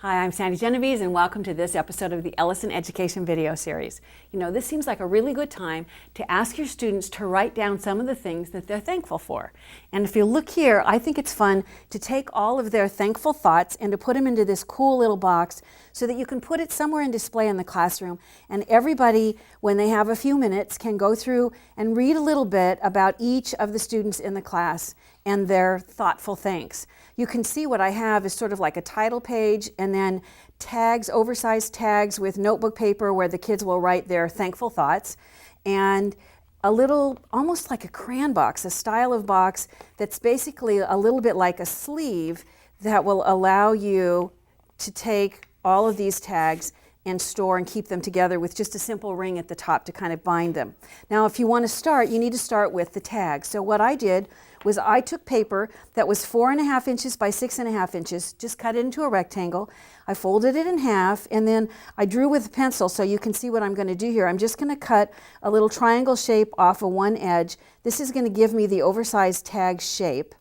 Hi, I'm Sandy Genovese and welcome to this episode of the Ellison Education video series. You know, this seems like a really good time to ask your students to write down some of the things that they're thankful for. And if you look here, I think it's fun to take all of their thankful thoughts and to put them into this cool little box so that you can put it somewhere in display in the classroom, and everybody, when they have a few minutes, can go through and read a little bit about each of the students in the class and their thoughtful thanks. You can see what I have is sort of like a title page and then tags, oversized tags with notebook paper where the kids will write their thankful thoughts, and a little, almost like a crayon box, a style of box that's basically a little bit like a sleeve that will allow you to take all of these tags and store and keep them together with just a simple ring at the top to kind of bind them. Now, if you want to start, you need to start with the tags. So what I did was I took paper that was 4.5 inches by 6.5 inches, just cut it into a rectangle. I folded it in half, and then I drew with a pencil so you can see what I'm going to do here. I'm just going to cut a little triangle shape off of one edge. This is going to give me the oversized tag shape.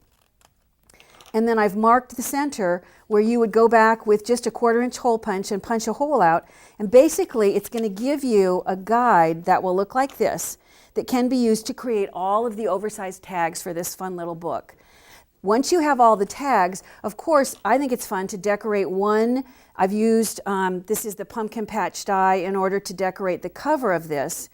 And then I've marked the center where you would go back with just a 1/4 inch hole punch and punch a hole out. And basically it's going to give you a guide that will look like this, that can be used to create all of the oversized tags for this fun little book. Once you have all the tags, of course, I think it's fun to decorate one. I've used, this is the pumpkin patch die in order to decorate the cover of this.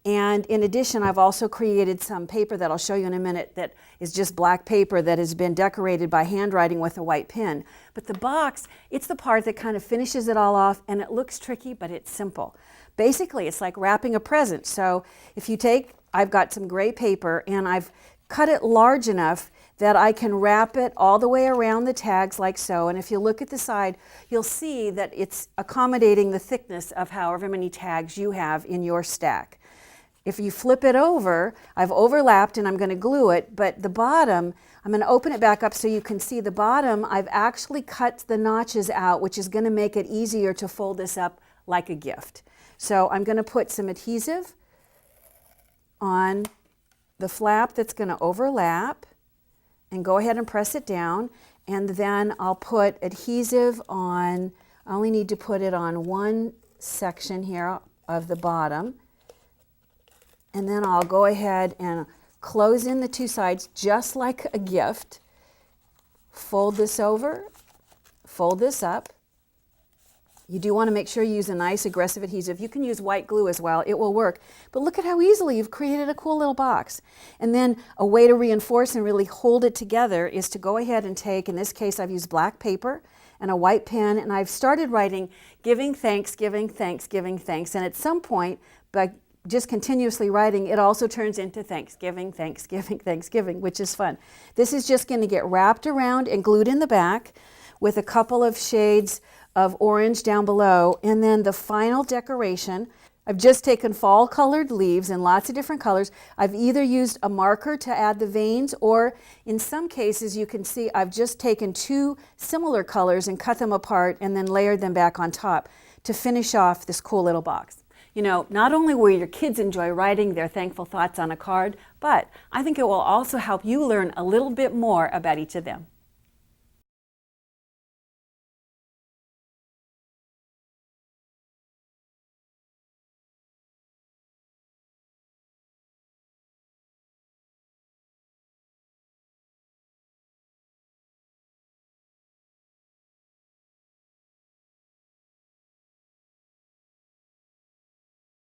And in addition, I've also created some paper that I'll show you in a minute that is just black paper that has been decorated by handwriting with a white pen. But the box, it's the part that kind of finishes it all off, and it looks tricky, but it's simple. Basically, it's like wrapping a present. So if you take, I've got some gray paper, and I've cut it large enough that I can wrap it all the way around the tags like so. And if you look at the side, you'll see that it's accommodating the thickness of however many tags you have in your stack. If you flip it over, I've overlapped and I'm going to glue it, but the bottom, I'm going to open it back up so you can see the bottom. I've actually cut the notches out, which is going to make it easier to fold this up like a gift. So I'm going to put some adhesive on the flap that's going to overlap and go ahead and press it down. And then I'll put adhesive on, I only need to put it on one section here of the bottom. And then I'll go ahead and close in the two sides just like a gift. Fold this over, fold this up. You do want to make sure you use a nice aggressive adhesive. You can use white glue as well, it will work. But look at how easily you've created a cool little box. And then a way to reinforce and really hold it together is to go ahead and take, in this case I've used black paper and a white pen, and I've started writing giving thanks, giving thanks, giving thanks. And at some point, by just continuously writing, it also turns into Thanksgiving, Thanksgiving, Thanksgiving, which is fun. This is just going to get wrapped around and glued in the back with a couple of shades of orange down below. And then the final decoration, I've just taken fall colored leaves in lots of different colors. I've either used a marker to add the veins, or in some cases you can see I've just taken two similar colors and cut them apart and then layered them back on top to finish off this cool little box. You know, not only will your kids enjoy writing their thankful thoughts on a card, but I think it will also help you learn a little bit more about each of them.